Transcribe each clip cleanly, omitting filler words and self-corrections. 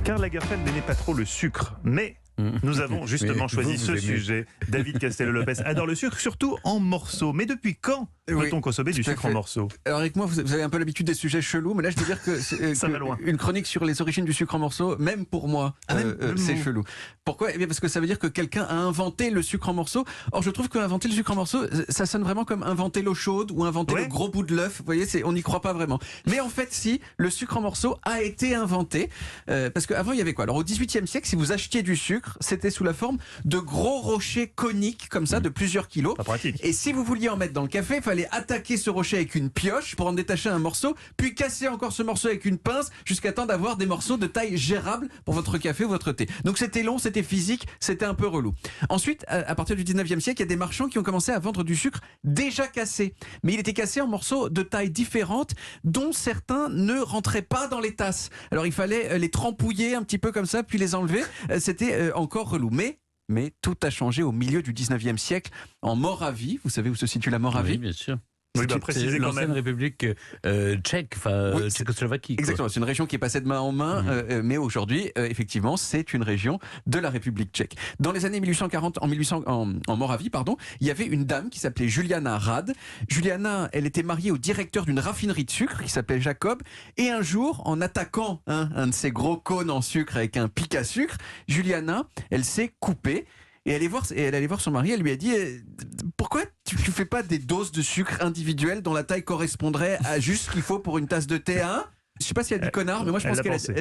Karl Lagerfeld n'aimait pas trop le sucre, mais nous avons justement choisi ce sujet. David Castello-Lopez adore le sucre, surtout en morceaux. Mais depuis quand peut-on consommer du sucre en morceaux? Alors avec moi, vous avez un peu l'habitude des sujets chelous, mais là je veux dire que, ça va loin. Une chronique sur les origines du sucre en morceaux, même pour moi, c'est chelou. Pourquoi? Eh bien parce que ça veut dire que quelqu'un a inventé le sucre en morceaux. Or je trouve qu'inventer le sucre en morceaux, ça sonne vraiment comme inventer l'eau chaude ou inventer le gros bout de l'œuf. Vous voyez, on n'y croit pas vraiment. Mais en fait, si, le sucre en morceaux a été inventé, parce qu'avant il y avait quoi? Alors au XVIIIe siècle, si vous achetiez du sucre, c'était sous la forme de gros rochers coniques comme ça, de plusieurs kilos. Pas pratique. Et si vous vouliez en mettre dans le café, il fallait attaquer ce rocher avec une pioche pour en détacher un morceau, puis casser encore ce morceau avec une pince jusqu'à temps d'avoir des morceaux de taille gérable pour votre café ou votre thé. Donc c'était long, c'était physique, c'était un peu relou. Ensuite, à partir du 19e siècle, il y a des marchands qui ont commencé à vendre du sucre déjà cassé. Mais il était cassé en morceaux de taille différente, dont certains ne rentraient pas dans les tasses. Alors il fallait les trempouiller un petit peu comme ça, puis les enlever. C'était encore relou. Mais tout a changé au milieu du 19e siècle en Moravie. Vous savez où se situe la Moravie? Oui, bien sûr. Oui, C'est l'ancienne République tchèque, Tchécoslovaquie. Exactement, c'est une région qui est passée de main en main, mais aujourd'hui, effectivement, c'est une région de la République tchèque. Dans les années 1840, en Moravie, il y avait une dame qui s'appelait Juliana Rad. Juliana, elle était mariée au directeur d'une raffinerie de sucre qui s'appelait Jacob, et un jour, en attaquant un de ces gros cônes en sucre avec un pic à sucre, Juliana, elle s'est coupée. Et elle allait voir son mari, elle lui a dit pourquoi tu fais pas des doses de sucre individuelles dont la taille correspondrait à juste ce qu'il faut pour une tasse de thé à 1 ? Je sais pas si elle dit connard, mais moi je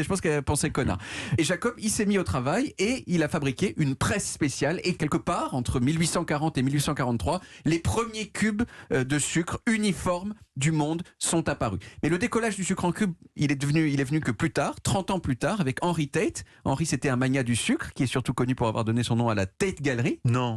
pense qu'elle a pensé connard. Et Jacob, il s'est mis au travail et il a fabriqué une presse spéciale. Et quelque part, entre 1840 et 1843, les premiers cubes de sucre uniformes du monde sont apparus. Mais le décollage du sucre en cube, il est venu que plus tard, 30 ans plus tard, avec Henry Tate. Henry, c'était un magnat du sucre, qui est surtout connu pour avoir donné son nom à la Tate Gallery. Non.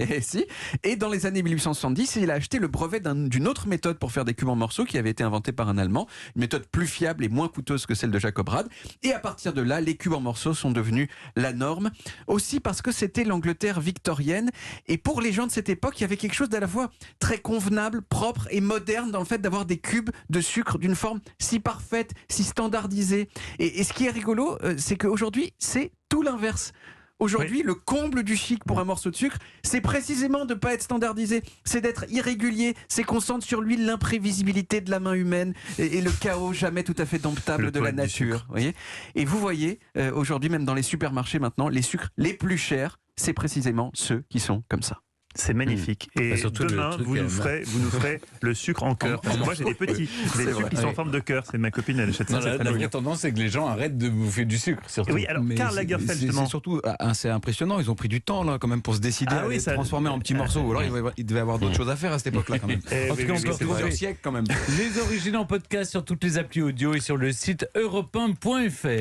Et dans les années 1870, il a acheté le brevet d'une autre méthode pour faire des cubes en morceaux qui avait été inventée par un Allemand. Une méthode plus fiable et moins coûteuse que celle de Jacob Rad. Et à partir de là, les cubes en morceaux sont devenus la norme. Aussi parce que c'était l'Angleterre victorienne. Et pour les gens de cette époque, il y avait quelque chose d'à la fois très convenable, propre et moderne dans le fait d'avoir des cubes de sucre d'une forme si parfaite, si standardisée. Et ce qui est rigolo, c'est qu'aujourd'hui, c'est tout l'inverse. Aujourd'hui, le comble du chic pour un morceau de sucre, c'est précisément de ne pas être standardisé, c'est d'être irrégulier, c'est qu'on sente sur lui l'imprévisibilité de la main humaine et le chaos jamais tout à fait domptable de la nature. Voyez, et vous voyez, aujourd'hui, même dans les supermarchés maintenant, les sucres les plus chers, c'est précisément ceux qui sont comme ça. C'est magnifique. Et demain, vous nous ferez le sucre en cœur. Moi, j'ai des petits, des sucres qui sont en forme de cœur. C'est ma copine, elle achète ça. La vraie tendance, c'est que les gens arrêtent de bouffer du sucre. Surtout. Oui, alors Karl Lagerfeld, justement. C'est surtout assez impressionnant. Ils ont pris du temps là, quand même, pour se décider à les transformer en petits morceaux. Ou alors, il devait y avoir d'autres choses à faire à cette époque-là, quand même. En tout cas, on peut retrouver siècles, quand même. les origines en podcast sur toutes les applis audio et sur le site europe1.fr.